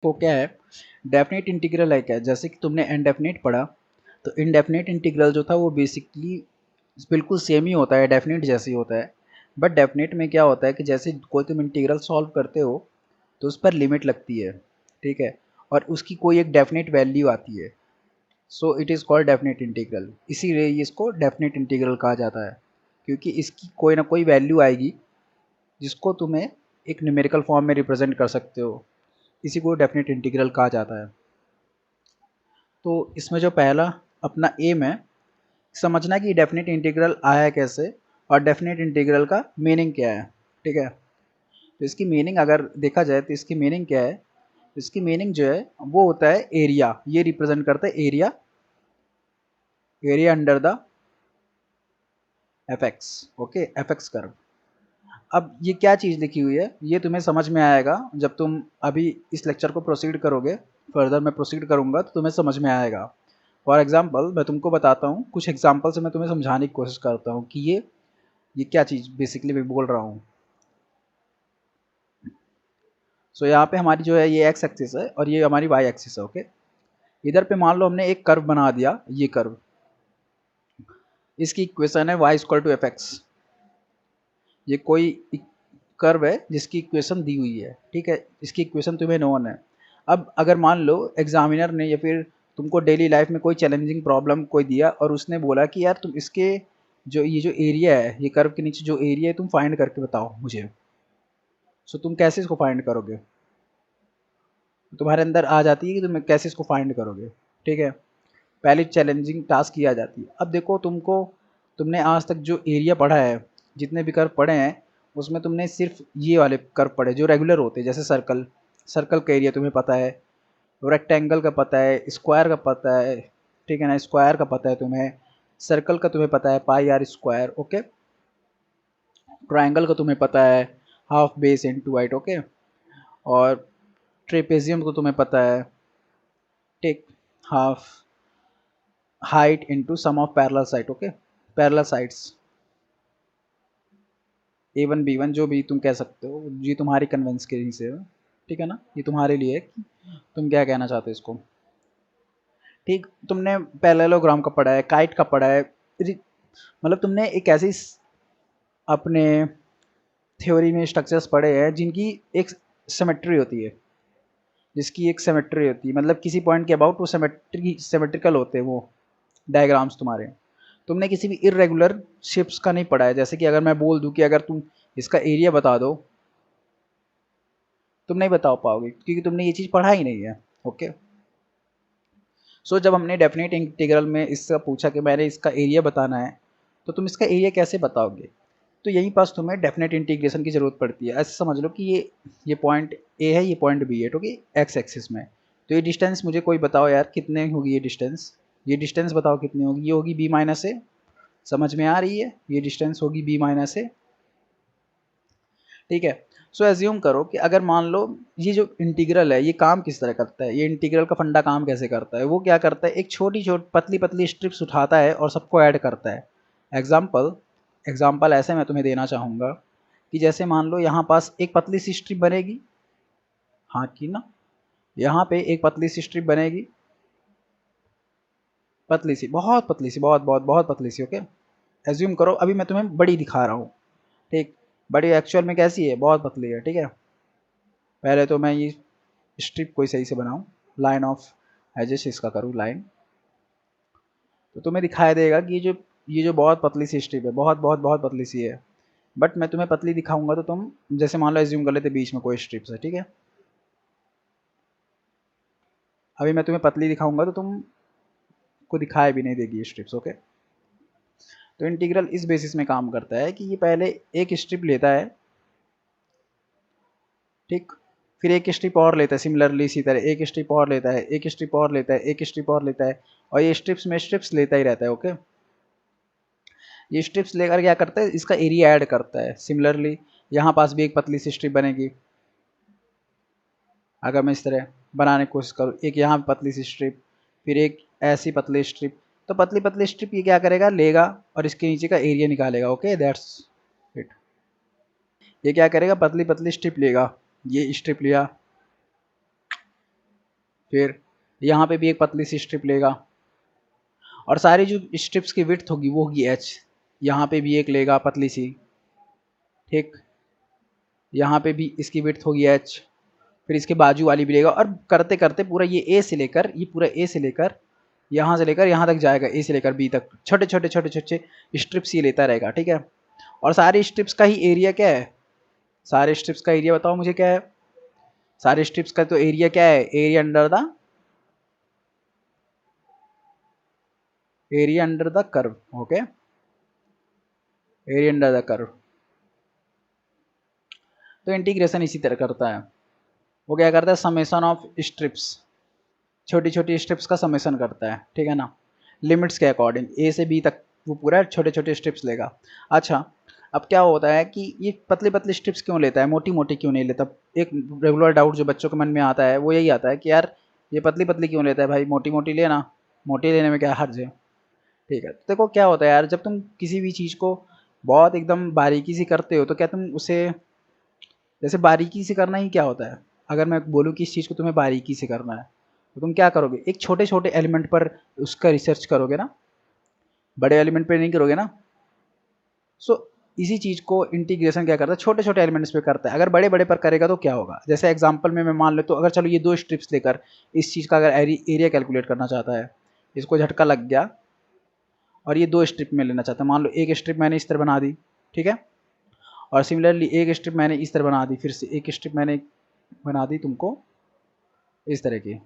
वो क्या है, डेफिनेट इंटीग्रल है क्या, जैसे कि तुमने इनडेफिनेट पढ़ा, तो इनडेफिनेट इंटीग्रल जो था वो बेसिकली बिल्कुल सेम ही होता है, डेफिनेट जैसे ही होता है। बट डेफिनेट में क्या होता है कि जैसे कोई तुम इंटीग्रल सॉल्व करते हो तो उस पर लिमिट लगती है, ठीक है, और उसकी कोई एक डेफिनेट वैल्यू आती है। So it is called definite integral, इसीलिए इसको डेफिनेट इंटीग्रल कहा जाता है, क्योंकि इसकी कोई ना कोई वैल्यू आएगी जिसको तुम्हें एक न्यूमेरिकल फॉर्म में रिप्रेजेंट कर सकते हो, इसी को डेफिनेट इंटीग्रल कहा जाता है। तो इसमें जो पहला अपना एम है, समझना कि डेफिनेट इंटीग्रल आया कैसे और डेफिनेट इंटीग्रल का मीनिंग क्या है, ठीक है। तो इसकी मीनिंग अगर देखा जाए तो इसकी मीनिंग क्या है, इसकी मीनिंग जो है वो होता है एरिया, ये रिप्रेजेंट करता है area, area under the F x, okay, F X curve. अब ये क्या चीज़ लिखी हुई है ये तुम्हें समझ में आएगा जब तुम अभी इस लेक्चर को प्रोसीड करोगे, फर्दर मैं प्रोसीड करूँगा तो तुम्हें समझ में आएगा। फॉर एग्जाम्पल मैं तुमको बताता हूँ, कुछ एग्जाम्पल से मैं तुम्हें समझाने की कोशिश करता हूँ कि ये क्या चीज़ बेसिकली मैं बोल रहा हूँ। सो यहाँ पे हमारी जो है ये एक्स एक्सिस है और ये हमारी वाई एक्सिस है, ओके। इधर पे मान लो हमने एक कर्व बना दिया, ये कर्व, इसकी इक्वेशन है y equal to F x. ये कोई कर्व है जिसकी इक्वेशन दी हुई है, ठीक है, इसकी इक्वेशन तुम्हें नोन है। अब अगर मान लो एग्जामिनर ने या फिर तुमको डेली लाइफ में कोई चैलेंजिंग प्रॉब्लम कोई दिया और उसने बोला कि यार तुम इसके जो ये जो एरिया है, ये कर्व के नीचे जो एरिया है तुम फाइंड करके बताओ मुझे। सो तुम कैसे इसको फाइंड करोगे, तुम्हारे अंदर आ जाती है कि तुम कैसे इसको फाइंड करोगे, ठीक है। पहली चैलेंजिंग टास्क की आ जाती है। अब देखो तुमने आज तक जो एरिया पढ़ा है, जितने भी कर्व पढ़े हैं उसमें तुमने सिर्फ ये वाले कर्व पढ़े जो रेगुलर होते हैं, जैसे सर्कल, सर्कल का एरिया तुम्हें पता है, रेक्टेंगल का पता है, स्क्वायर का पता है, ठीक है ना, स्क्वायर का पता है तुम्हें, सर्कल का तुम्हें पता है pi R square, okay, triangle का तुम्हें पता है half base into height, okay, और ट्रेपेजियम को तुम्हें पता है, take half height into sum of parallel side, okay, parallel sides A1 B1 जो भी तुम कह सकते हो, ये तुम्हारी कन्वेंस के से है, ठीक है ना, ये तुम्हारे लिए कि तुम क्या कहना चाहते हो इसको, ठीक। तुमने पैरेललोग्राम का पढ़ा है, काइट का पढ़ा है, मतलब तुमने एक ऐसी अपने थ्योरी में स्ट्रक्चर्स पढ़े हैं जिनकी एक सिमेट्री होती है, जिसकी एक सिमेट्री होती है, मतलब किसी पॉइंट के अबाउट वो सिमेट्रिकल होते हैं वो डायग्राम्स तुम्हारे। तुमने किसी भी इर्रेगुलर शेप्स का नहीं पढ़ा है, जैसे कि अगर मैं बोल दूं कि अगर तुम इसका एरिया बता दो, तुम नहीं बता पाओगे क्योंकि तुमने ये चीज़ पढ़ा ही नहीं है, ओके। सो जब हमने डेफिनेट इंटीग्रल में इसका पूछा कि मैंने इसका एरिया बताना है, तो तुम इसका एरिया कैसे बताओगे, तो यहीं पास तुम्हें डेफिनेट इंटीग्रेशन की ज़रूरत पड़ती है। ऐसे समझ लो कि ये पॉइंट ए है, ये पॉइंट बी है, ठीक है, एक्स एक्सिस में। तो ये डिस्टेंस मुझे कोई बताओ यार कितने होगी ये डिस्टेंस बताओ कितनी होगी, ये होगी बी माइनस ए, समझ में आ रही है, ये डिस्टेंस होगी बी माइनस ए, ठीक है। सो एज्यूम करो कि अगर मान लो ये जो इंटीग्रल है ये काम किस तरह करता है, ये इंटीग्रल का फंडा काम कैसे करता है, वो क्या करता है, एक छोटी छोटी पतली पतली स्ट्रिप्स उठाता है और सबको ऐड करता है। एग्जाम्पल ऐसे मैं तुम्हें देना चाहूँगा कि जैसे मान लो यहाँ पास एक पतली सी स्ट्रिप बनेगी, हाँ की ना, यहाँ पे एक पतली सी स्ट्रिप बनेगी, पतली सी, बहुत पतली सी, बहुत बहुत बहुत पतली सी, ओके। एज्यूम करो अभी मैं तुम्हें बड़ी दिखा रहा हूँ, ठीक, बड़ी एक्चुअल में कैसी है, बहुत पतली है, ठीक है। पहले तो मैं ये स्ट्रिप कोई सही से बनाऊं, लाइन ऑफ एजेस इसका करूं लाइन, तो तुम्हें दिखाई देगा कि ये जो बहुत पतली सी स्ट्रिप है, बहुत बहुत बहुत पतली सी है, बट मैं तुम्हें पतली दिखाऊंगा तो तुम जैसे मान लो एज्यूम कर लेते बीच में कोई स्ट्रिप्स है, ठीक है। अभी मैं तुम्हें पतली दिखाऊंगा तो तुम को दिखाई भी नहीं देगी ये स्ट्रिप्स, ओके। तो इंटीग्रल इस बेसिस में काम करता है कि ये पहले एक स्ट्रिप लेता है, ठीक, फिर एक स्ट्रिप और लेता है, सिमिलरली इसी तरह एक स्ट्रिप और लेता है, एक स्ट्रिप और लेता है, एक स्ट्रिप और लेता है, और ये स्ट्रिप्स में स्ट्रिप्स लेता ही रहता है, ओके। ये स्ट्रिप्स लेकर क्या करता है, इसका एरिया ऐड करता है। सिमिलरली यहाँ पास भी एक पतली सी स्ट्रिप बनेगी, अगर मैं इस तरह बनाने की कोशिश करूँ, एक यहाँ पतली सी स्ट्रिप, फिर एक ऐसी पतली स्ट्रिप, तो पतली पतली स्ट्रिप ये क्या करेगा, लेगा और इसके नीचे का एरिया निकालेगा, ओके, दैट्स इट। ये क्या करेगा, पतली पतली स्ट्रिप लेगा, ये स्ट्रिप लिया, फिर यहाँ पे भी एक पतली सी स्ट्रिप लेगा और सारी जो स्ट्रिप्स की विड्थ होगी वो होगी h। यहाँ पे भी एक लेगा पतली सी, ठीक, यहाँ पे भी इसकी विड्थ होगी h, फिर इसके बाजू वाली भी लेगा और करते करते पूरा ये ए से लेकर, ये पूरा ए से लेकर यहाँ से लेकर यहाँ तक जाएगा, ए से लेकर बी तक छोटे छोटे छोटे छोटे स्ट्रिप्स ये लेता रहेगा, ठीक है। और सारे स्ट्रिप्स का ही एरिया क्या है, सारे स्ट्रिप्स का एरिया बताओ मुझे क्या है, सारे स्ट्रिप्स का तो एरिया क्या है, area under the curve, okay, area under the curve. तो इंटीग्रेशन इसी तरह करता है, वो क्या करता है, समेशन ऑफ स्ट्रिप्स, छोटी छोटी स्ट्रिप्स का समेशन करता है, ठीक है ना, लिमिट्स के अकॉर्डिंग ए से बी तक वो पूरा छोटे छोटे स्ट्रिप्स लेगा। अच्छा, अब क्या होता है कि ये पतली पतली स्ट्रिप्स क्यों लेता है, मोटी मोटी क्यों नहीं लेता। एक रेगुलर डाउट जो बच्चों के मन में आता है वो यही आता है कि यार ये पतली पतली क्यों लेता है भाई, मोटी मोटी लेना, मोटी लेने में क्या हर्ज है। ठीक है, तो देखो क्या होता है यार, जब तुम किसी भी चीज़ को बहुत एकदम बारीकी से करते हो तो क्या तुम उसे, जैसे बारीकी से करना ही क्या होता है, अगर मैं बोलूँ कि इस चीज़ को तुम्हें बारीकी से करना है तो तुम क्या करोगे, एक छोटे छोटे एलिमेंट पर उसका रिसर्च करोगे ना, बड़े एलिमेंट पे नहीं करोगे ना। सो इसी चीज़ को इंटीग्रेशन क्या करता है, छोटे छोटे एलिमेंट्स पे करता है। अगर बड़े बड़े पर करेगा तो क्या होगा, जैसे एग्जांपल में मैं मान ले तो अगर चलो ये दो स्ट्रिप्स लेकर इस चीज़ का अगर एरिया कैलकुलेट करना चाहता है, इसको झटका लग गया और ये दो स्ट्रिप में लेना चाहता है, मान लो एक स्ट्रिप मैंने इस तरह बना दी, ठीक है, और सिमिलरली एक स्ट्रिप मैंने इस तरह बना दी, फिर से एक स्ट्रिप मैंने बना दी तुमको इस तरह की।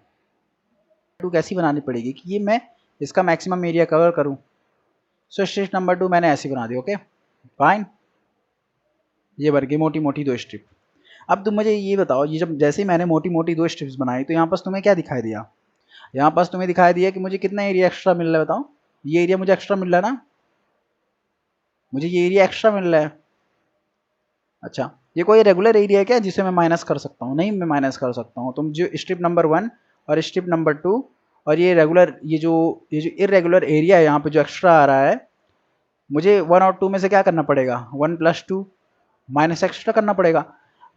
टू कैसी बनानी पड़ेगी कि ये मैं इसका मैक्सिमम एरिया कवर करूँ। सो स्ट्रिप नंबर 2 मैंने ऐसी बना दी, ओके फाइन, ये बन गई मोटी मोटी दो स्ट्रिप। अब तुम मुझे ये बताओ, ये जब जैसे ही मैंने मोटी मोटी दो स्ट्रिप्स बनाई तो यहाँ पास तुम्हें क्या दिखाई दिया, यहाँ पास तुम्हें दिखाई दिया कि मुझे कितना एरिया एक्स्ट्रा मिल रहा है, बताओ, ये एरिया मुझे एक्स्ट्रा मिल रहा है ना, मुझे ये एरिया एक्स्ट्रा मिल रहा है। अच्छा, ये कोई रेगुलर एरिया है क्या जिसे मैं माइनस कर सकता हूँ, नहीं मैं माइनस कर सकता हूँ। तुम जो स्ट्रिप नंबर 1 और स्ट्रिप नंबर 2 और ये रेगुलर, ये जो इरेगुलर एरिया है यहाँ पे जो एक्स्ट्रा आ रहा है, मुझे 1 और 2 में से क्या करना पड़ेगा, 1 + 2 माइनस एक्स्ट्रा करना पड़ेगा।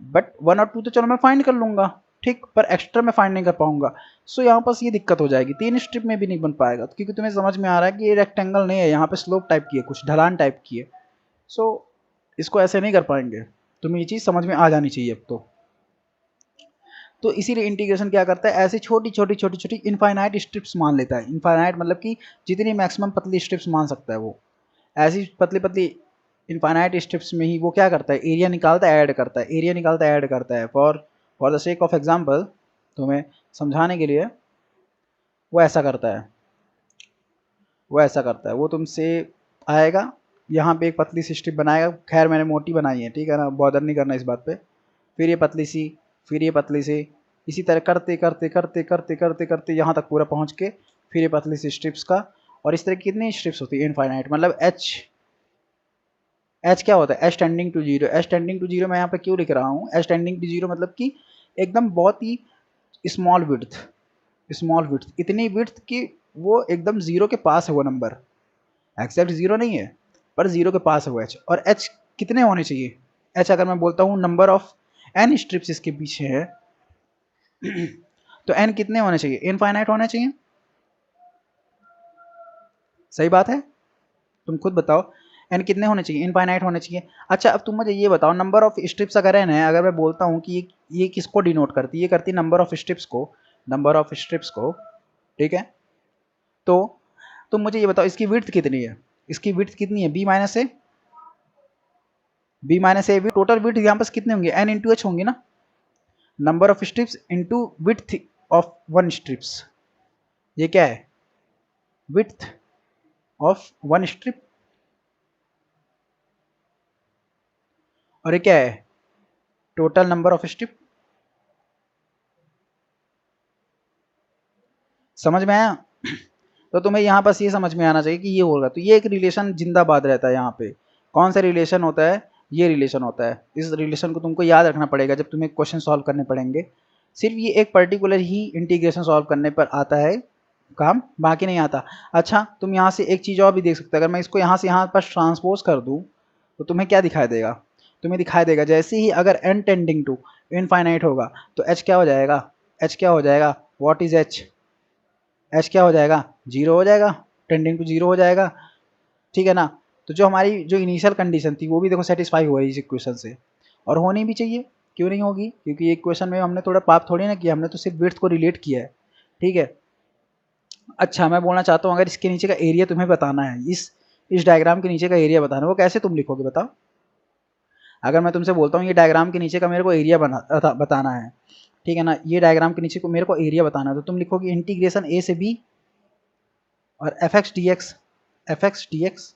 बट 1 और 2 तो चलो मैं फाइंड कर लूँगा, ठीक, पर एक्स्ट्रा मैं फाइंड नहीं कर पाऊंगा। सो यहाँ पास ये दिक्कत हो जाएगी, 3 स्ट्रिप में भी नहीं बन पाएगा, क्योंकि तुम्हें समझ में आ रहा है कि ये रेक्टेंगल नहीं है, यहाँ पे स्लोप टाइप की है, कुछ ढलान टाइप की है। सो इसको ऐसे नहीं कर पाएंगे, तुम्हें ये चीज़ समझ में आ जानी चाहिए अब तो इसीलिए इंटीग्रेशन क्या करता है, ऐसी छोटी छोटी छोटी छोटी इनफाइनाइट स्ट्रिप्स मान लेता है। इनफाइनाइट मतलब कि जितनी मैक्सिमम पतली स्ट्रिप्स मान सकता है वो, ऐसी पतली पतली इनफाइनाइट स्ट्रिप्स में ही वो क्या करता है, एरिया निकालता है, ऐड करता है, एरिया निकालता है, ऐड करता है। For the sake of example, तुम्हें समझाने के लिए वो ऐसा करता है, वो तुमसे आएगा, यहाँ पे एक पतली सी स्ट्रिप बनाएगा, खैर मैंने मोटी बनाई है, ठीक है ना, बॉदर नहीं करना इस बात पे, फिर ये पतली सी, फिर ये पतली सी, इसी तरह करते करते करते करते करते करते यहाँ तक पूरा पहुँच के फिर ये पतली सी स्ट्रिप्स का। और इस तरह की कितनी स्ट्रिप्स होती है इनफाइनाइट, मतलब एच क्या होता है, H tending to zero. H tending to zero मैं यहाँ पे क्यों लिख रहा हूँ, एच टेंडिंग टू जीरो मतलब कि एकदम बहुत ही स्मॉल विड्थ, इतनी विड्थ कि वो एकदम जीरो के पास है वो नंबर, एक्जैक्ट जीरो नहीं है पर जीरो के पास है वो एच। और एच कितने होने चाहिए, एच अगर मैं बोलता हूँ नंबर ऑफ एन स्ट्रिप्स इसके पीछे है तो एन कितने होने चाहिए, इनफाइनाइट होने चाहिए, सही बात है, तुम खुद बताओ एन कितने होने चाहिए, इनफाइनाइट होने चाहिए। अच्छा, अब तुम मुझे ये बताओ, नंबर ऑफ स्ट्रिप्स अगर एन है, अगर मैं बोलता हूँ कि ये किसको डिनोट करती है, ये करती है नंबर ऑफ स्ट्रिप्स को, ठीक है। तो तुम मुझे ये बताओ इसकी विड्थ कितनी है, बी माइनस ए, टोटल विड्थ यहाँ पर कितने होंगे, एन इंटू एच होंगे ना, number of strips into width of one strips, ये क्या है, विड्थ ऑफ वन स्ट्रिप, और ये क्या है, टोटल नंबर ऑफ स्ट्रिप। समझ में आया तो तुम्हें यहाँ बस ये समझ में आना चाहिए कि ये होगा, तो ये एक रिलेशन जिंदाबाद रहता है यहाँ पे। कौन सा रिलेशन होता है, ये रिलेशन होता है। इस रिलेशन को तुमको याद रखना पड़ेगा जब तुम्हें क्वेश्चन सॉल्व करने पड़ेंगे। सिर्फ ये एक पर्टिकुलर ही इंटीग्रेशन सॉल्व करने पर आता है काम, बाकी नहीं आता। अच्छा, तुम यहाँ से एक चीज़ और भी देख सकते हो, अगर मैं इसको यहाँ से यहाँ पर ट्रांसपोज कर दूँ तो तुम्हें क्या दिखाई देगा, तुम्हें दिखाई देगा जैसे ही अगर n टेंडिंग टू इनफाइनाइट होगा तो h क्या हो जाएगा, व्हाट इज एच, एच क्या हो जाएगा, जीरो हो जाएगा, टेंडिंग टू जीरो हो जाएगा, ठीक है ना। तो जो हमारी जो इनिशियल कंडीशन थी वो भी देखो सेटिस्फाई हुआ है इस इक्वेशन से, और होनी भी चाहिए, क्यों नहीं होगी, क्योंकि ये इक्वेशन में हमने थोड़ा पाप थोड़ी ना किया, हमने तो सिर्फ विड्थ को रिलेट किया है, ठीक है। अच्छा मैं बोलना चाहता हूँ, अगर इसके नीचे का एरिया तुम्हें बताना है, इस डायग्राम के नीचे का एरिया बताना है, वो कैसे तुम लिखोगे बताओ। अगर मैं तुमसे बोलता हूँ ये डायग्राम के नीचे का मेरे को एरिया बताना है, ठीक है ना, ये डायग्राम के नीचे को मेरे को एरिया बताना है, तो तुम लिखोगे इंटीग्रेशन ए से बी और F x D x, F x D x,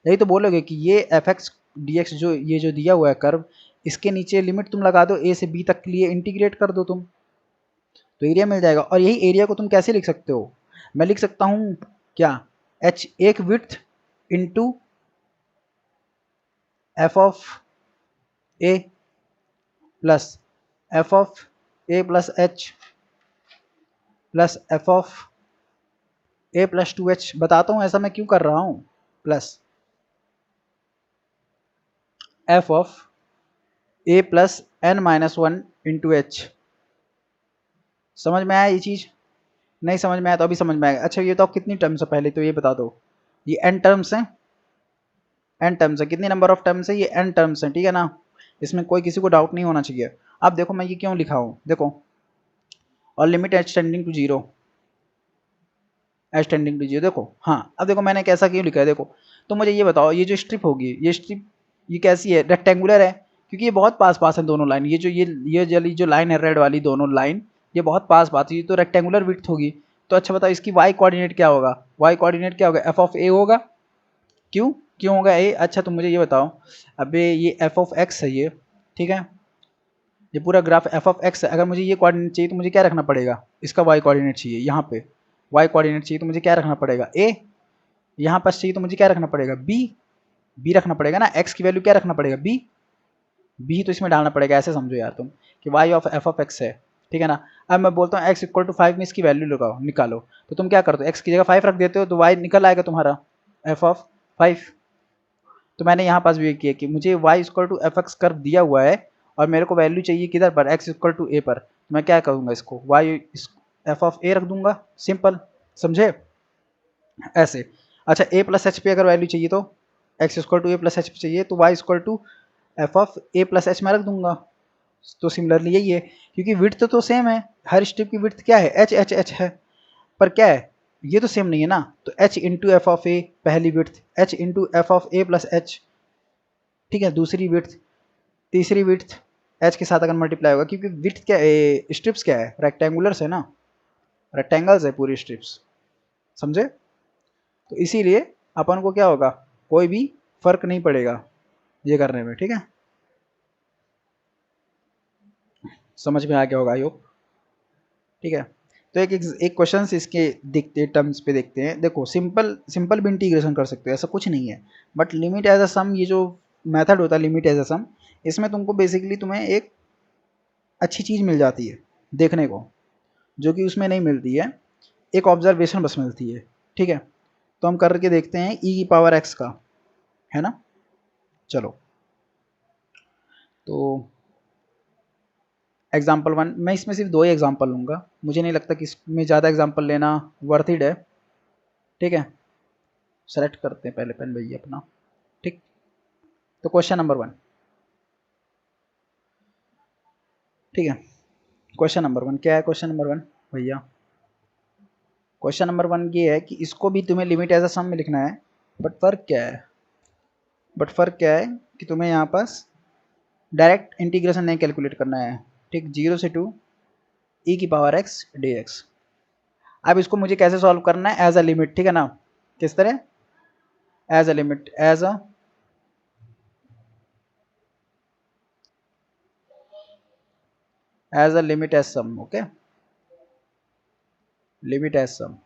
यही तो बोलोगे कि ये एफ एक्स डी एक्स जो ये जो दिया हुआ है कर्व, इसके नीचे लिमिट तुम लगा दो ए से बी तक के लिए, इंटीग्रेट कर दो तुम, तो एरिया मिल जाएगा। और यही एरिया को तुम कैसे लिख सकते हो, मैं लिख सकता हूँ क्या, एच एक width into F of A plus F of A plus H plus F of A plus two H. बताता हूँ ऐसा मैं क्यों कर रहा हूँ, plus F of A plus N minus one into H. समझ में आया ये चीज़, नहीं समझ में आया तो अभी समझ में आएगा। अच्छा ये तो आप कितनी टर्म्स है पहले तो ये बता दो, ये एन टर्म्स हैं, एन टर्म्स है, कितनी नंबर ऑफ टर्म्स है, ये एन टर्म्स हैं, ठीक है ना, इसमें कोई किसी को डाउट नहीं होना चाहिए। अब देखो मैं ये क्यों लिखा हूँ, देखो और limit H tending to zero, H tending to zero, देखो हाँ। अब देखो मैंने कैसा क्यों लिखा है, देखो तो मुझे ये बताओ, ये जो स्ट्रिप होगी, ये स्ट्रिप ये कैसी है, रेक्टेंगुलर है, क्योंकि ये बहुत पास पास है दोनों लाइन, ये जो ये जली जो लाइन है रेड वाली दोनों लाइन, ये बहुत पास पास है, तो रेक्टेंगुलर विड्थ होगी। तो अच्छा बताओ इसकी वाई कोऑर्डिनेट क्या होगा, वाई कोऑर्डिनेट क्या होगा, एफ ऑफ ए होगा, क्यों क्यों होगा ए। अच्छा तुम मुझे ये बताओ, अबे ये एफ ऑफ एक्स है ये, ठीक है, ये पूरा ग्राफ एफ ऑफ एक्स है, अगर मुझे ये कोऑर्डिनेट चाहिए तो मुझे क्या रखना पड़ेगा, इसका वाई कोऑर्डिनेट चाहिए, यहाँ पे वाई कोऑर्डिनेट चाहिए तो मुझे क्या रखना पड़ेगा, ए, यहाँ पास चाहिए तो मुझे क्या रखना पड़ेगा, बी, बी रखना पड़ेगा ना, एक्स की वैल्यू क्या रखना पड़ेगा, बी, बी तो इसमें डालना पड़ेगा, ऐसे समझो यार तुम कि Y of F of X है, ठीक है ना। अब मैं बोलता हूँ एक्स इक्वल टू 5 में इसकी वैल्यू लगाओ निकालो, तो तुम क्या करते हो, एक्स की जगह 5 रख देते हो, तो वाई निकल आएगा तुम्हारा एफ ऑफ 5। तो मैंने यहाँ पास भी किया कि मुझे Y equal to F X curve दिया हुआ है और मेरे को वैल्यू चाहिए किधर पर, एक्स इक्वल टू ए पर, तो मैं क्या करूँगा, इसको वाई एफ ऑफ ए रख दूंगा, सिंपल, समझे ऐसे। अच्छा ए प्लस एच पे अगर वैल्यू चाहिए तो X equal to A plus H पे चाहिए, तो Y equal to F of A plus H में रख दूंगा। तो सिमिलरली यही है, क्योंकि विड्थ तो सेम है, हर स्ट्रिप की विड्थ क्या है, एच एच एच है, पर क्या है ये तो सेम नहीं है ना, तो एच इंटू एफ ऑफ ए पहली width, H into F of A plus H, ठीक है, दूसरी विड्थ, तीसरी विड्थ एच के साथ अगर मल्टीप्लाई होगा, क्योंकि विड्थ क्या है, स्ट्रिप्स क्या है, रेक्टेंगुलर्स है ना, रेक्टेंगल्स है पूरी स्ट्रिप्स, समझे। तो इसीलिए अपन को क्या होगा, कोई भी फर्क नहीं पड़ेगा ये करने में, ठीक है, समझ में आ गया होगा आई होप, ठीक है। तो एक क्वेश्चन इसके देखते टर्म्स पे देखते हैं, देखो सिंपल भी इंटीग्रेशन कर सकते हो, ऐसा कुछ नहीं है, बट लिमिट एज अ सम, ये जो मेथड होता है लिमिट एज अ सम, इसमें तुमको बेसिकली तुम्हें एक अच्छी चीज़ मिल जाती है देखने को, जो कि उसमें नहीं मिलती है, एक ऑब्जर्वेशन बस मिलती है, ठीक है। तो हम करके देखते हैं ई की पावर एक्स का, है ना, चलो। तो एग्जाम्पल वन, मैं इसमें सिर्फ दो ही एग्जाम्पल लूँगा, मुझे नहीं लगता कि इसमें ज़्यादा एग्जाम्पल लेना वर्थ इट है, ठीक है। सेलेक्ट करते हैं पहले पेन भैया अपना, ठीक। तो क्वेश्चन नंबर वन, ठीक है, क्वेश्चन नंबर वन क्या है, क्वेश्चन नंबर वन भैया, क्वेश्चन नंबर वन ये है कि इसको भी तुम्हें लिमिट एज अ सम में लिखना है, बट फ़र्क क्या है, कि तुम्हें यहाँ पास डायरेक्ट इंटीग्रेशन नहीं कैलकुलेट करना है, ठीक, 0 से 2 ई की पावर एक्स डी एक्स। अब इसको मुझे कैसे सॉल्व करना है, एज अ लिमिट, ठीक है ना, किस तरह, as a limit, as a limit as sum, okay, limit as sum,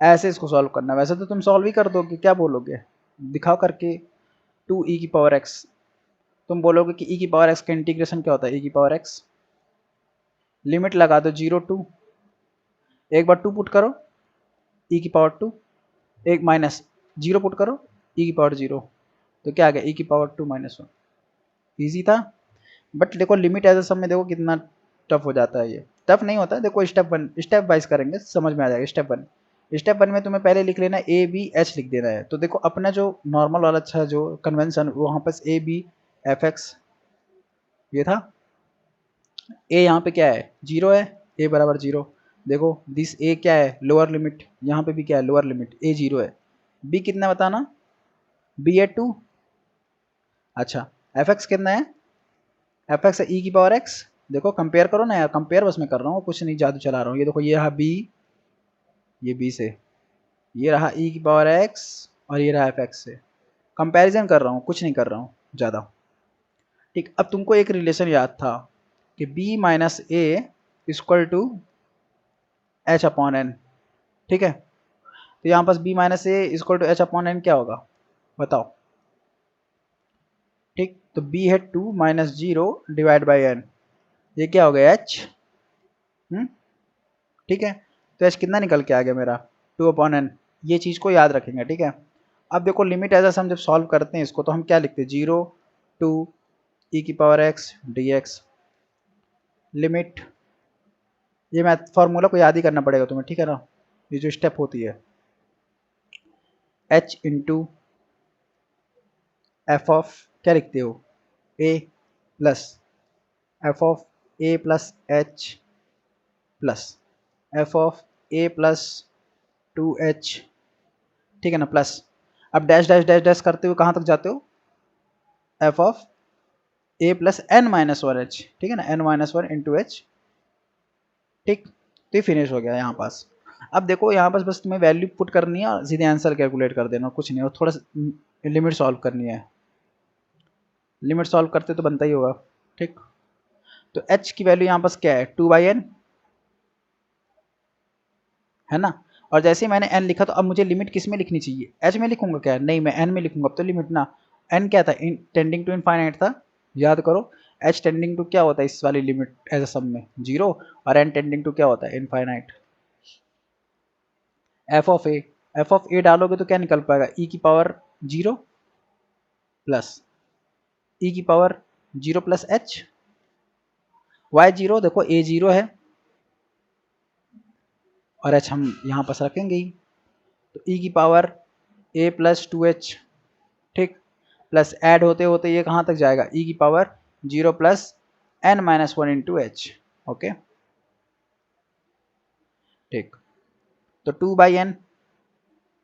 ऐसे इसको सॉल्व करना है। वैसे तो तुम सॉल्व ही कर दोगे, क्या बोलोगे, दिखाओ करके, 2 ई की पावर एक्स, तुम बोलोगे कि ई की पावर एक्स का इंटीग्रेशन क्या होता है, ई की पावर एक्स, लिमिट लगा दो 0 टू, एक बार 2 पुट करो ई की पावर 2, एक माइनस 0 पुट करो ई की पावर 0, तो क्या आ गया, ई की पावर 2 माइनस 1, ईजी था। बट देखो लिमिट एज अ सम में देखो कितना टफ हो जाता है ये, टफ नहीं होता, देखो स्टेप वाइज करेंगे, समझ में आ जाएगा। स्टेप वन में तुम्हें पहले लिख लेना ए बी एच लिख देना है। तो देखो अपना जो नॉर्मल वाला अच्छा जो कन्वेंशन वहाँ पर ए बी एफ एक्स ये था। ए यहाँ पे क्या है, जीरो है, ए बराबर जीरो। देखो दिस ए क्या है, लोअर लिमिट, यहाँ पे भी क्या है, लोअर लिमिट, ए जीरो है। बी कितना बताना, बी है 2। अच्छा एफ एक्स कितना है, एफ एक्स ई की पावर एक्स। देखो कंपेयर करो ना यार, कंपेयर बस मैं कर रहा हूँ, कुछ नहीं जादू चला रहा हूँ। ये देखो ये रहा बी, ये बी से, ये रहा ई की पावर एक्स और ये रहा एफ एक्स से। कंपैरिजन कर रहा हूँ, कुछ नहीं कर रहा हूँ ज़्यादा। ठीक, अब तुमको एक रिलेशन याद था कि b minus A equal to H upon N. ठीक है, तो यहाँ पास b minus A equal to H upon N क्या होगा बताओ। ठीक, तो b है 2 minus zero divide by N, ये क्या हो गया h। ठीक है, तो h कितना निकल के आ गया मेरा, 2 अपॉन एन। ये चीज़ को याद रखेंगे। ठीक है, अब देखो लिमिट एज हम जब सॉल्व करते हैं इसको तो हम क्या लिखते हैं, 0 टू ई की power x D x limit, ये मैथ फार्मूला को याद ही करना पड़ेगा तुम्हें। ठीक है ना, ये जो स्टेप होती है h इंटू एफ ऑफ क्या लिखते हो, a plus F of A plus H plus F of A plus 2h। ठीक है ना, प्लस अब डैश डैश डैश डैश करते हुए कहाँ तक जाते हो, F of A plus N minus one H. ठीक है ना, N minus one into H. ठीक, तो ये फिनिश हो गया यहाँ पास। अब देखो यहाँ पास बस तुम्हें वैल्यू पुट करनी है और सीधे आंसर कैलकुलेट कर देना, कुछ नहीं, और थोड़ा सा लिमिट सॉल्व करनी है। लिमिट सॉल्व करते तो बनता ही होगा। ठीक, तो h की वैल्यू यहाँ पास क्या है, 2/n है ना। और जैसे ही मैंने n लिखा तो अब मुझे लिमिट किस में लिखनी चाहिए, h में लिखूंगा क्या, नहीं मैं n में लिखूंगा। अब तो लिमिट ना, n क्या था, टेंडिंग टू इनफाइनाइट था, याद करो। h टेंडिंग टू क्या होता है इस वाली लिमिट एज अ सम में, 0, और n टेंडिंग टू क्या होता है, इनफाइनाइट। एफ ऑफ ए डालोगे तो क्या निकल पाएगा, e की पावर 0 प्लस e की पावर 0 प्लस h, y 0, देखो a 0 है और h हम यहाँ पास रखेंगे ही, तो e की पावर a प्लस 2h। ठीक, प्लस ऐड होते होते ये कहाँ तक जाएगा, e की power 0 plus n minus one into H. Okay, ठीक, तो 2/n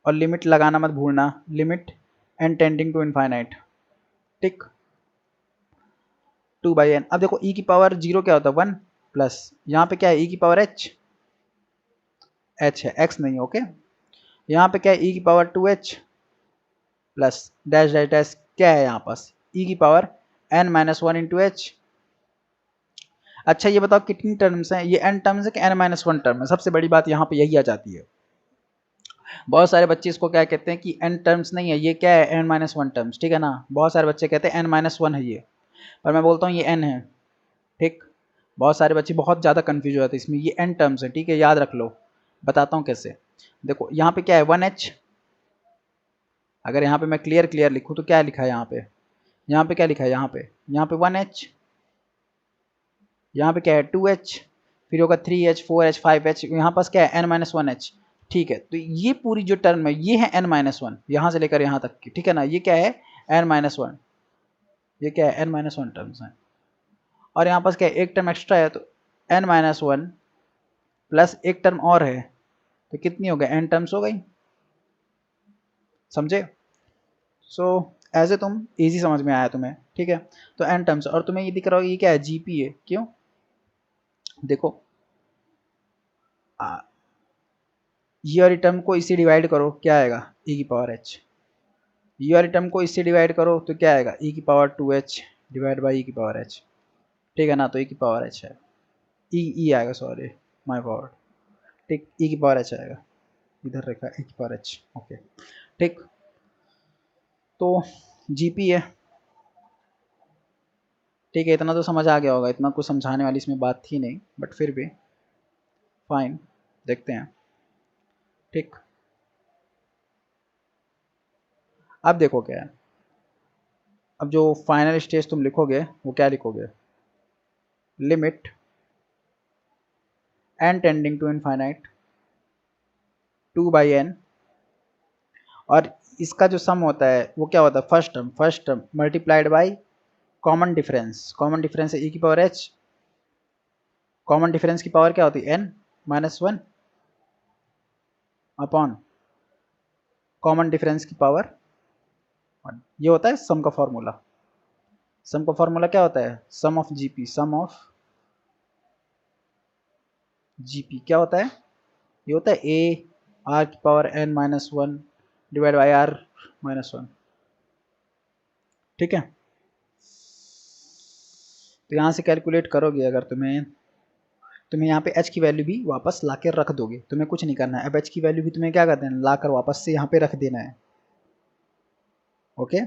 और लिमिट लगाना मत भूलना, limit n tending to infinite. ठीक, 2/n। अब देखो e की पावर 0 क्या होता है, 1 प्लस यहाँ पे क्या है, e की पावर h, h है, x नहीं। ओके, यहाँ पे क्या है, e की power 2h plus dash dash dash क्या है यहाँ पास, e की power n minus one into H. अच्छा ये बताओ कितनी टर्म्स हैं, ये n टर्म्स है कि n माइनस वन टर्म है, सबसे बड़ी बात यहाँ पे यही आ जाती है। बहुत सारे बच्चे इसको क्या कहते हैं कि n टर्म्स नहीं है, ये क्या है, n माइनस वन टर्म्स। ठीक है ना, बहुत सारे बच्चे कहते हैं n माइनस वन है ये, पर मैं बोलता हूँ ये n है। ठीक, बहुत सारे बच्चे बहुत ज़्यादा कन्फ्यूज हो जाते हैं इसमें, ये n टर्म्स है। ठीक है, याद रख लो, बताता हूँ कैसे। देखो यहाँ पे क्या है, 1h, अगर यहाँ पे मैं क्लियर क्लियर लिखूँ तो क्या लिखा है यहाँ पे क्या लिखा है, यहाँ पे 1h, यहाँ पे क्या है 2h, फिर होगा 3h 4h 5h, यहाँ पास क्या है n माइनस वन एच। ठीक है, तो ये पूरी जो टर्म है ये है n माइनस वन, यहाँ से लेकर यहाँ तक की। ठीक है ना, ये क्या है n माइनस वन, ये क्या है n माइनस वन टर्म्स हैं। और यहाँ पास क्या है, एक टर्म एक्स्ट्रा है, तो n माइनस वन प्लस एक टर्म और है, तो कितनी हो गई, n टर्म्स हो गई। समझे, सो ऐसे तुम इजी समझ में आया तुम्हें। ठीक है, तो n टर्म्स, और तुम्हें ये दिख रहा होगा ये क्या है, जीपी है। क्यों, देखो ये वाली टर्म को इससे डिवाइड करो, क्या आएगा, e की पावर h। ये वाली टर्म को इससे डिवाइड करो तो क्या आएगा, e की power 2h divide by e की पावर h। ठीक है ना, तो e की पावर h है, e आएगा, सॉरी माय पावर। ठीक, e की पावर h आएगा, इधर रखा e की पावर h। ओके, ठीक, तो जीपी है। ठीक है, इतना तो समझ आ गया होगा, इतना कुछ समझाने वाली इसमें बात थी नहीं, बट फिर भी फाइन, देखते हैं। ठीक, अब देखो क्या है, अब जो फाइनल स्टेज तुम लिखोगे वो क्या लिखोगे, limit n tending to infinite 2/n, और इसका जो सम होता है वो क्या होता है, first term multiplied by common difference है e की पावर h, कॉमन डिफरेंस की पावर क्या होती है n minus 1 upon common difference की पावर 1। ये होता है सम का फॉर्मूला। सम का फॉर्मूला क्या होता है, sum of GP, sum of GP क्या होता है, ये होता है ए आर की power n minus 1 divide by r minus 1। ठीक है, तो यहाँ से कैलकुलेट करोगे अगर तुम्हें यहाँ पे h की वैल्यू भी वापस ला के रख दोगे, तुम्हें कुछ नहीं करना है। अब h की वैल्यू भी तुम्हें क्या कर देना, ला कर वापस से यहाँ पे रख देना है। ओके,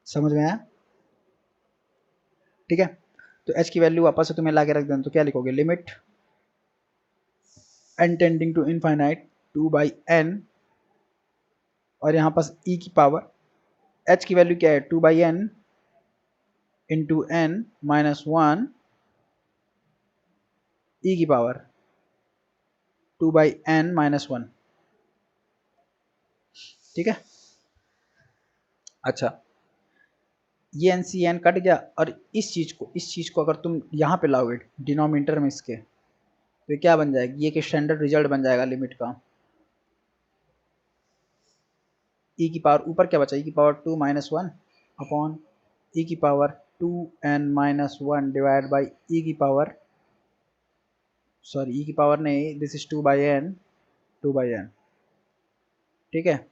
समझ में आया? ठीक है, तो h की वैल्यू वापस से तुम्हें ला के रख देना, तो क्या लिखोगे, limit n tending to infinite 2/n, और यहाँ पास e की पावर h की वैल्यू क्या है 2/n into n minus 1 e की पावर 2/n माइनस 1। ठीक है, अच्छा ये n सी एन कट गया, और इस चीज़ को अगर तुम यहाँ पे लाओगे डिनोमिनेटर में इसके, तो ये क्या बन जाएगी, ये कि स्टैंडर्ड रिजल्ट बन जाएगा लिमिट का। e की पावर ऊपर क्या बचा, e की पावर 2 माइनस 1 अपॉन e की power 2n minus 1 divide by e की पावर, सॉरी e की पावर नहीं, दिस इज 2/n। ठीक है,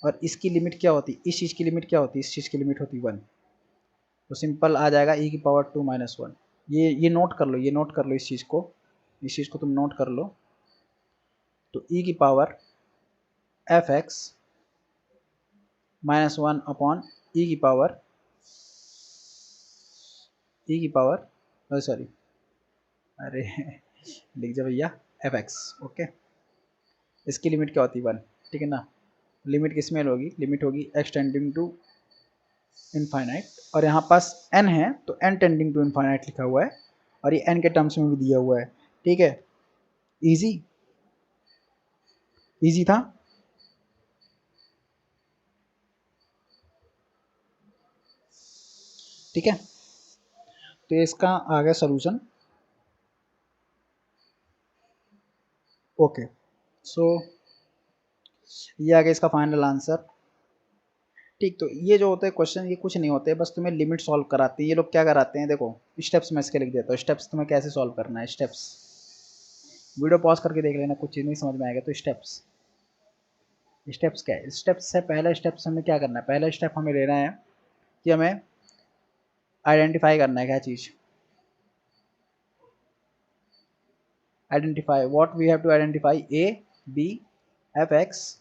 और इसकी लिमिट क्या होती, इस चीज़ की लिमिट क्या होती, इस चीज़ की लिमिट होती 1, तो सिंपल आ जाएगा e की पावर 2 माइनस 1। ये नोट कर लो, ये नोट कर लो, इस चीज़ को तुम नोट कर लो। तो e की power F x minus 1 upon e की पावर सॉरी, अरे लिख जा भैया, एफ एक्स। ओके, इसकी लिमिट क्या होती है 1, ठीक है ना। लिमिट किस में होगी, लिमिट होगी x टेंडिंग टू इनफाइनाइट, और यहाँ पास n है तो n टेंडिंग टू इनफाइनाइट लिखा हुआ है, और ये n के टर्म्स में भी दिया हुआ है। ठीक है, इजी था। ठीक है, तो इसका आ गया सोल्यूशन। ओके, सो ये आ गया इसका फाइनल आंसर। ठीक, तो ये जो होते हैं क्वेश्चन, ये कुछ नहीं होते, बस तुम्हें लिमिट सॉल्व कराते हैं। ये लोग क्या कराते हैं, देखो स्टेप्स मैं इसके लिख देता हूँ, स्टेप्स तुम्हें कैसे सॉल्व करना है। स्टेप्स वीडियो पॉज करके देख लेना, कुछ चीज़ नहीं समझ में आएगा तो स्टेप्स क्या है। स्टेप्स है, पहला स्टेप्स हमें क्या करना है, पहला स्टेप हमें लेना है कि हमें आइडेंटिफाई करना है क्या चीज़, identify what we have to identify, a b f x,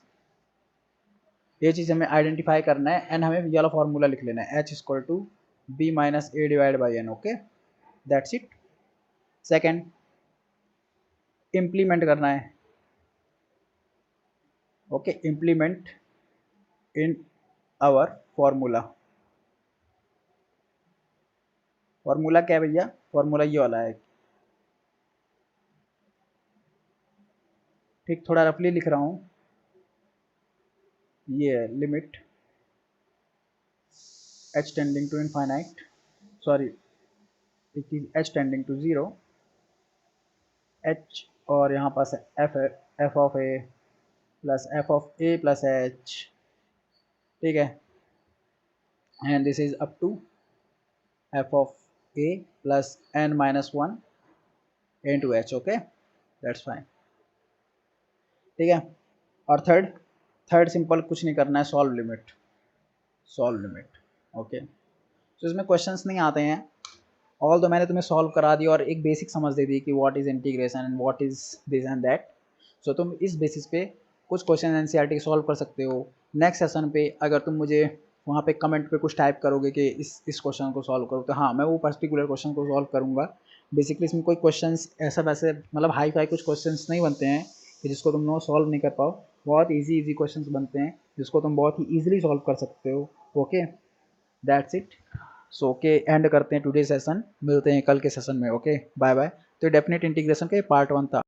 ये चीज़ हमें आइडेंटिफाई करना है। एंड हमें ये वाला फॉर्मूला लिख लेना है, H equal to B minus A divide by N. Okay, that's it. Second, implement करना है। Okay, implement in our formula. Formula क्या है भैया, फॉर्मूला ये वाला है। ठीक, थोड़ा रफली लिख रहा हूँ, ये है limit h tending to infinite, sorry it is h tending to 0, h और यहाँ पास है F of A plus F of A plus H. ठीक है, and this is up to F of A plus N minus 1 into H. Okay, that's fine. ठीक है, और third simple कुछ नहीं करना है, सॉल्व लिमिट। ओके, तो इसमें क्वेश्चंस नहीं आते हैं, ऑल दो मैंने तुम्हें सॉल्व करा दिया और एक बेसिक समझ दे दी कि what is integration and what is this and that. So तुम इस बेसिस पे कुछ क्वेश्चन एनसीईआरटी के सॉल्व कर सकते हो। नेक्स्ट सेशन पे अगर तुम मुझे वहाँ पे कमेंट पे कुछ टाइप करोगे कि इस क्वेश्चन को सॉल्व करो, तो हाँ मैं वो पर्टिकुलर क्वेश्चन को सॉल्व करूँगा। बेसिकली इसमें कोई क्वेश्चंस ऐसा वैसे मतलब हाई फाई कुछ क्वेश्चंस नहीं बनते हैं कि जिसको तुम नो सॉल्व नहीं कर पाओ। बहुत इजी क्वेश्चंस बनते हैं जिसको तुम बहुत ही ईजिली सॉल्व कर सकते हो। Okay, that's it. So okay, and करते हैं टुडे सेशन, मिलते हैं कल के सेशन में। Okay, bye bye. तो डेफिनेट इंटीग्रेशन का ये पार्ट 1 था।